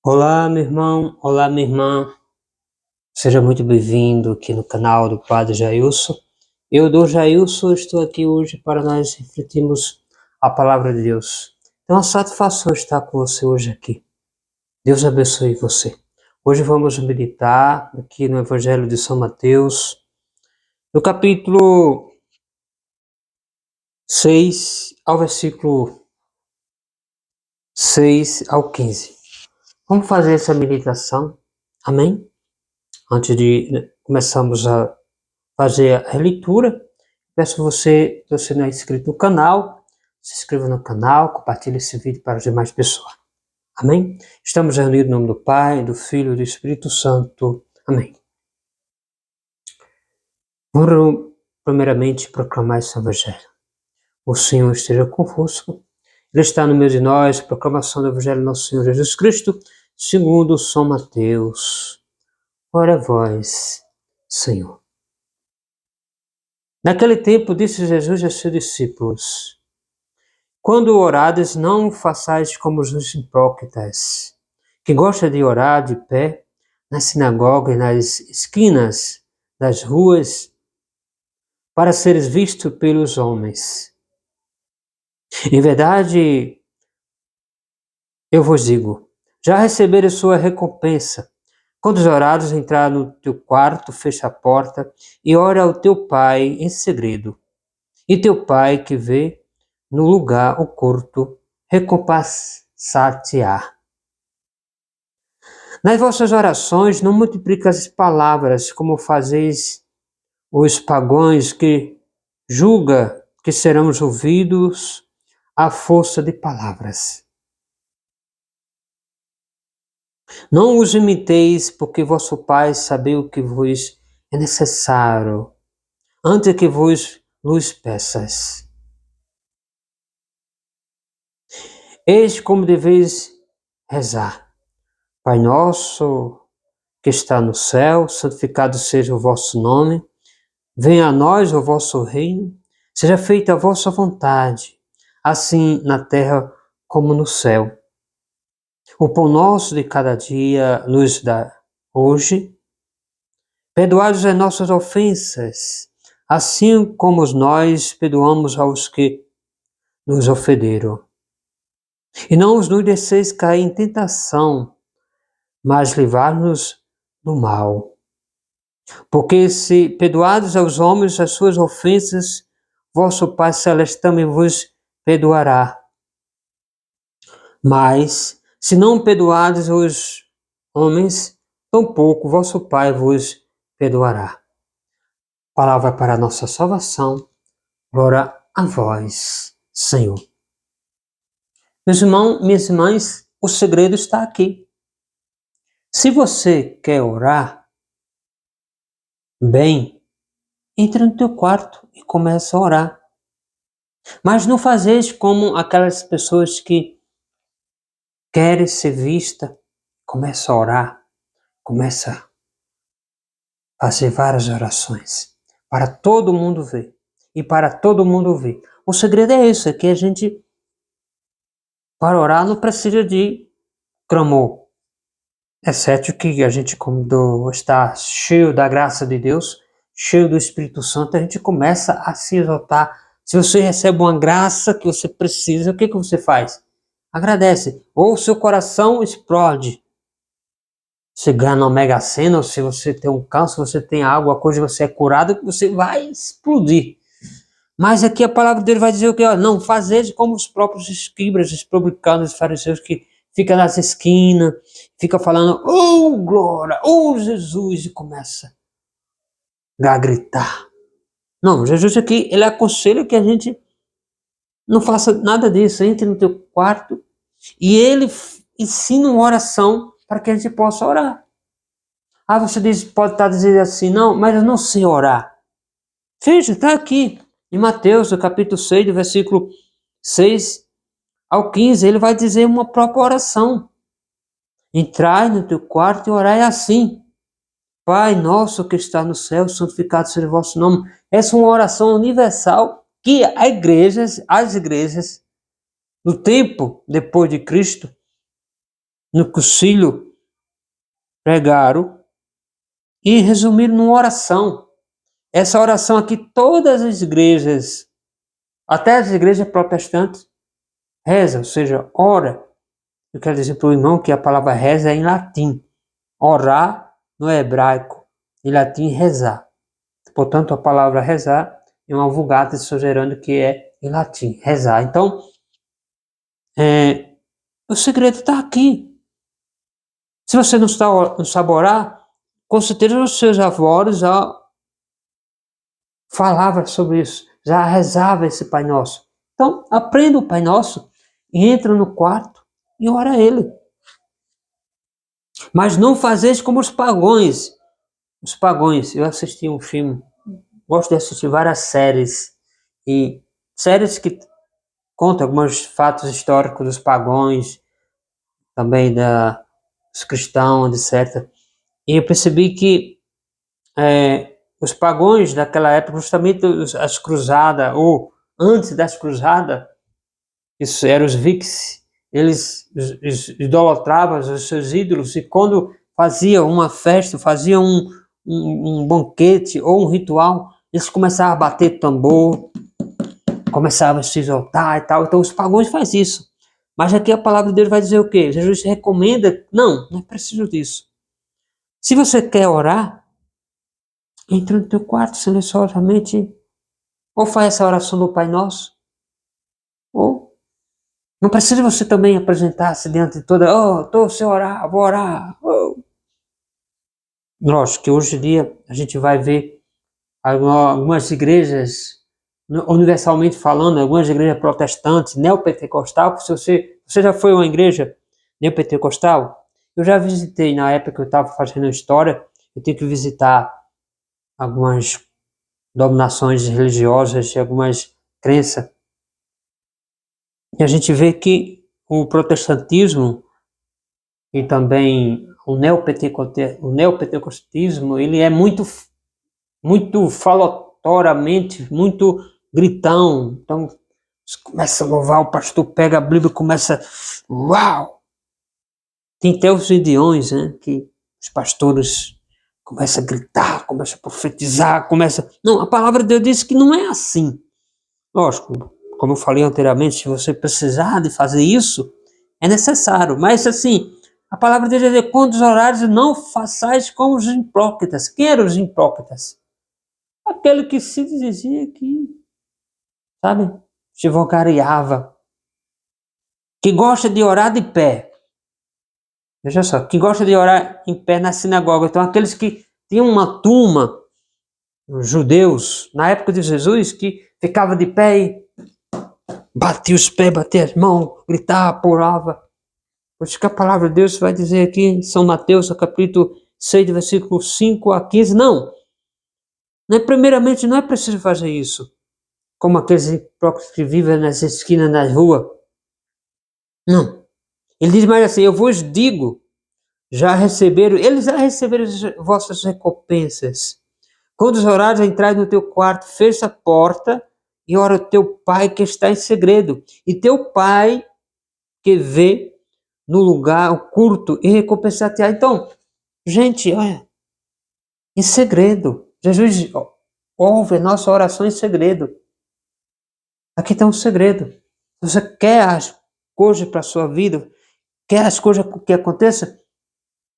Olá, meu irmão, olá, minha irmã. Seja muito bem-vindo aqui no canal do Padre Jailson. Eu, do Jailson, estou aqui hoje para nós refletirmos a palavra de Deus. É uma satisfação estar com você hoje aqui. Deus abençoe você. Hoje vamos meditar aqui no Evangelho de São Mateus, no capítulo 6, ao versículo 6 ao 15. Vamos fazer essa meditação. Amém? Antes de começarmos a fazer a releitura, peço você, se você não é inscrito no canal, se inscreva no canal, compartilhe esse vídeo para as demais pessoas. Amém? Estamos reunidos em nome do Pai, do Filho e do Espírito Santo. Amém. Vamos primeiramente proclamar esse Evangelho. O Senhor esteja convosco. Ele está no meio de nós. Proclamação do Evangelho do nosso Senhor Jesus Cristo, segundo São Mateus. Ora vós, Senhor. Naquele tempo disse Jesus a seus discípulos: Quando orades, não façais como os hipócritas, que gostam de orar de pé na sinagoga e nas esquinas das ruas, para seres vistos pelos homens. Em verdade, eu vos digo, já receberam sua recompensa. Quando os orados entrar no teu quarto, fecha a porta e ora ao teu Pai em segredo. E teu Pai que vê no lugar oculto recompensar-te-á. Nas vossas orações não multipliqueis as palavras, como fazeis os pagãos que julga que serão ouvidos à força de palavras. Não os imiteis, porque vosso Pai sabe o que vos é necessário, antes que vos peças. Eis como deveis rezar. Pai nosso, que está no céu, santificado seja o vosso nome. Venha a nós o vosso reino. Seja feita a vossa vontade, assim na terra como no céu. O pão nosso de cada dia nos dá hoje. Perdoai-nos as nossas ofensas, assim como nós perdoamos aos que nos ofenderam. E não os deixeis cair em tentação, mas livrai-nos do mal. Porque se perdoados aos homens as suas ofensas, vosso Pai Celeste também vos perdoará. Mas, se não perdoados os homens, tampouco vosso Pai vos perdoará. Palavra para a nossa salvação. Glória a vós, Senhor. Meus irmãos, minhas irmãs, o segredo está aqui. Se você quer orar bem, entra no teu quarto e começa a orar. Mas não fazeis como aquelas pessoas que querem ser vista, começa a orar, começa a fazer várias orações para todo mundo ver e para todo mundo ouvir. O segredo é isso, é que a gente, para orar, não precisa de clamor, exceto que a gente, quando está cheio da graça de Deus, cheio do Espírito Santo, a gente começa a se exaltar. Se você recebe uma graça que você precisa, o que você faz? Agradece. Ou o seu coração explode. Você ganha na Mega Sena, ou se você tem um câncer, se você tem algo, a coisa você é curado, você vai explodir. Mas aqui a palavra dele vai dizer o que? Não, fazeis como os próprios escribas, os publicanos, os fariseus que ficam nas esquinas, fica falando, oh glória, oh Jesus, e começa a gritar. Não, Jesus aqui, ele aconselha que a gente não faça nada disso, entre no teu quarto e ele ensina uma oração para que a gente possa orar. Ah, você pode estar dizendo assim, não, mas eu não sei orar. Veja, está aqui em Mateus, no capítulo 6, do versículo 6 ao 15, ele vai dizer uma própria oração. Entrai no teu quarto e orai assim. Pai nosso que está no céu, santificado seja o vosso nome. Essa é uma oração universal que as igrejas, no tempo depois de Cristo, no concílio pregaram e resumiram numa oração. Essa oração aqui, todas as igrejas, até as igrejas protestantes, reza, ou seja, ora. Eu quero dizer para o irmão que a palavra reza é em latim. Orar no hebraico, em latim rezar. Portanto, a palavra rezar é uma vulgata sugerindo que é em latim, rezar. Então, o segredo está aqui. Se você não sabe orar, com certeza os seus avós já falavam sobre isso, já rezavam esse Pai Nosso. Então, aprenda o Pai Nosso e entra no quarto e ora a Ele. Mas não fazeis como os pagões. Os pagões, eu assisti um filme, gosto de assistir várias séries, e séries que contam alguns fatos históricos dos pagões, também dos cristãos, etc. E eu percebi que os pagões daquela época, justamente as cruzadas, ou antes das cruzadas, isso eram os vikings, eles idolatravam os seus ídolos, e quando faziam uma festa, faziam um banquete ou um ritual, eles começavam a bater tambor, começavam a se exaltar e tal. Então os pagãos fazem isso. Mas aqui a palavra de Deus vai dizer o quê? Jesus recomenda, não é preciso disso. Se você quer orar, entra no teu quarto silenciosamente, ou faz essa oração do Pai Nosso, ou não precisa você também apresentar-se diante de toda, estou sem orar, vou orar. Oh. Lógico que hoje em dia a gente vai ver algumas igrejas, universalmente falando, algumas igrejas protestantes, neopentecostal. Se você já foi a uma igreja neopentecostal? Eu já visitei, na época que eu estava fazendo história, eu tive que visitar algumas denominações religiosas e algumas crenças. E a gente vê que o protestantismo e também o neopentecostismo, ele é muito falatoriamente, muito gritão. Então, começa a louvar, o pastor pega a Bíblia e começa, uau! Tem até os idiões, né, que os pastores começam a gritar, começam a profetizar, Não, a palavra de Deus diz que não é assim. Lógico, como eu falei anteriormente, se você precisar de fazer isso, é necessário. Mas assim, a palavra de Deus diz, quando os horários não façais como os hipócritas. Quem eram os hipócritas? Aquele que se dizia que, sabe, se vangloriava, que gosta de orar de pé. Veja só, que gosta de orar em pé na sinagoga. Então, aqueles que tinham uma turma, os judeus, na época de Jesus, que ficava de pé e batia os pés, batia as mãos, gritava, pulava. Por isso que a palavra de Deus vai dizer aqui em São Mateus, capítulo 6, versículo 5 a 15, primeiramente, não é preciso fazer isso, como aqueles hipócritas que vivem nas esquinas das ruas. Não. Ele diz mais assim, eu vos digo, eles já receberam as vossas recompensas. Quando os horários entrarem no teu quarto, fecha a porta e ora o teu pai que está em segredo. E teu pai que vê no lugar oculto e recompensar-te. Então, gente, olha, em segredo. Jesus ouve a nossa oração em segredo. Aqui está um segredo. Você quer as coisas para a sua vida, quer as coisas que aconteçam,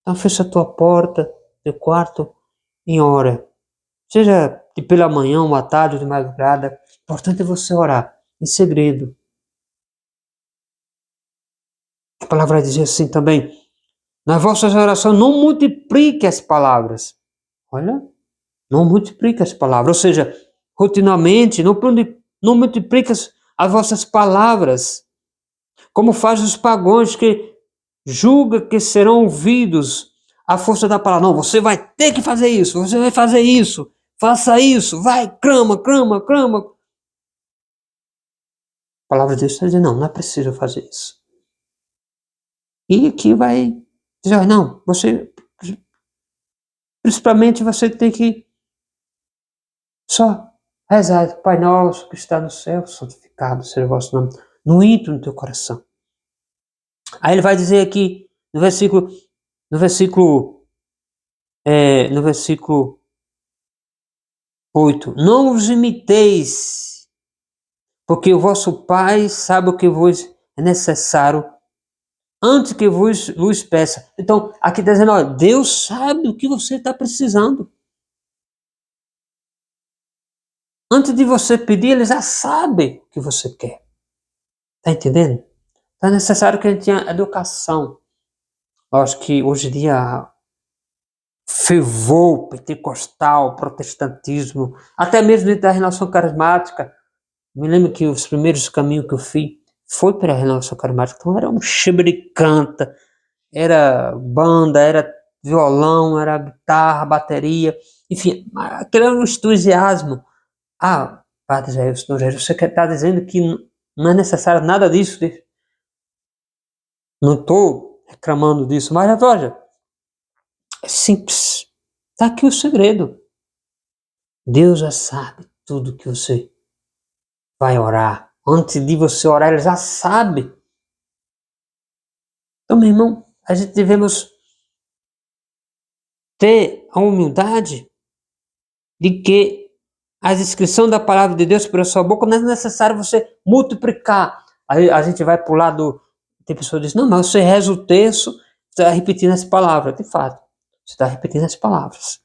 então fecha a tua porta, teu quarto, em hora. Seja de pela manhã, ou à tarde, ou de madrugada. O importante é você orar, em segredo. A palavra diz assim também, nas vossas orações não multiplique as palavras. Olha, não multiplique as palavras. Ou seja, rotineiramente, não multiplique as vossas palavras. Como faz os pagãos que julga que serão ouvidos à força da palavra. Não, você vai ter que fazer isso, você vai fazer isso, faça isso, vai, clama, clama, clama. A palavra de Deus está dizendo, não é preciso fazer isso. E aqui vai dizer, não, principalmente você tem que só rezar, Pai Nosso que está no céu, santificado seja o vosso nome, no íntimo do teu coração. Aí ele vai dizer aqui, no versículo, no versículo, no versículo 8. Não os imiteis, porque o vosso Pai sabe o que vos é necessário antes que vos peça. Então, aqui está dizendo, olha, Deus sabe o que você está precisando. Antes de você pedir, Ele já sabe o que você quer. Está entendendo? Então é necessário que a gente tenha educação. Eu acho que hoje em dia, fervor pentecostal, protestantismo, até mesmo dentro da renovação carismática, me lembro que os primeiros caminhos que eu fiz foi para a renovação carismática. Então era um canta, era banda, era violão, era guitarra, bateria, enfim, aquele era um entusiasmo. Ah, Padre Jair, você está dizendo que não é necessário nada disso? Não estou reclamando disso, mas olha, é simples. Está aqui o segredo. Deus já sabe tudo que você vai orar. Antes de você orar, Ele já sabe. Então, meu irmão, a gente devemos ter a humildade de que a descrição da palavra de Deus pela sua boca não é necessário você multiplicar. Aí a gente vai para o lado, tem pessoas que dizem, não, mas você reza o texto, você está repetindo as palavras. De fato, você está repetindo as palavras.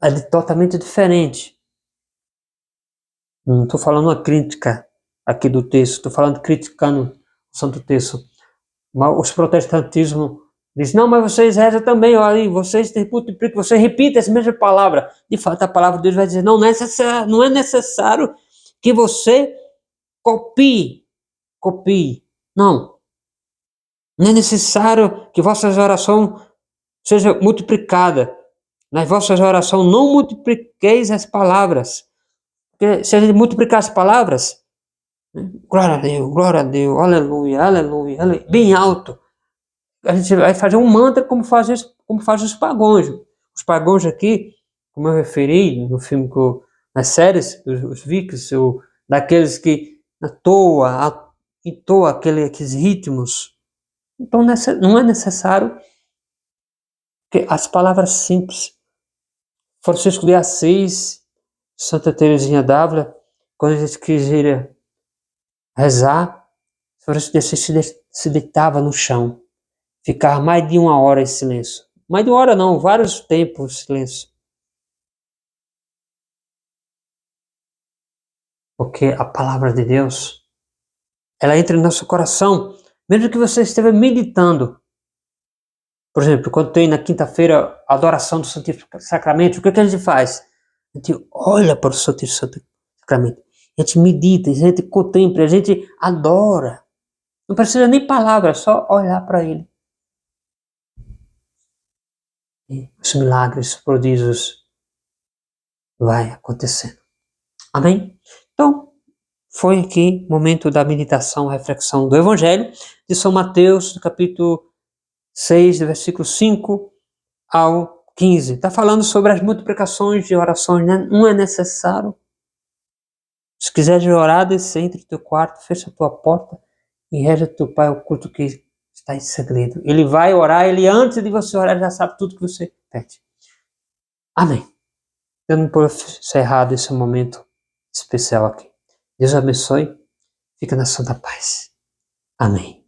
É totalmente diferente. Não estou falando uma crítica aqui do texto, estou falando criticando o Santo Texto. Mas os protestantismos dizem, não, mas vocês rezam também, olha, vocês multiplicam, você repite essa mesma palavra. De fato, a palavra de Deus vai dizer, não é necessário que você copie. Não. Não é necessário que vossa oração seja multiplicada. Nas vossas orações não multipliqueis as palavras. Porque se a gente multiplicar as palavras, glória a Deus, aleluia, aleluia, aleluia, bem alto, a gente vai fazer um mantra como fazem os pagãos. Os pagãos aqui, como eu referi no filme, nas séries, os Vikings, daqueles que entoa aqueles ritmos. Então não é necessário que as palavras simples. Francisco de Assis, Santa Teresinha d'Ávila, quando a gente quiser rezar, Francisco de Assis se deitava no chão, ficava mais de 1 hora em silêncio. Mais de 1 hora não, vários tempos em silêncio. Porque a palavra de Deus, ela entra no nosso coração, mesmo que você esteja meditando. Por exemplo, quando tem na quinta-feira a adoração do Santíssimo Sacramento, o que a gente faz? A gente olha para o Santíssimo Sacramento, a gente medita, a gente contempla, a gente adora. Não precisa nem palavras, só olhar para Ele. E os milagres, os prodígios vai acontecendo. Amém? Então, foi aqui o momento da meditação, reflexão do Evangelho de São Mateus, do capítulo 6, do versículo 5 ao 15. Está falando sobre as multiplicações de orações, né? Não é necessário. Se quiseres orar, desce, entre no teu quarto, fecha a tua porta e reza teu Pai oculto que está em segredo. Ele vai orar, ele antes de você orar já sabe tudo que você pede. Amém. Eu não posso encerrar esse momento especial aqui. Deus abençoe. Fica na santa paz. Amém.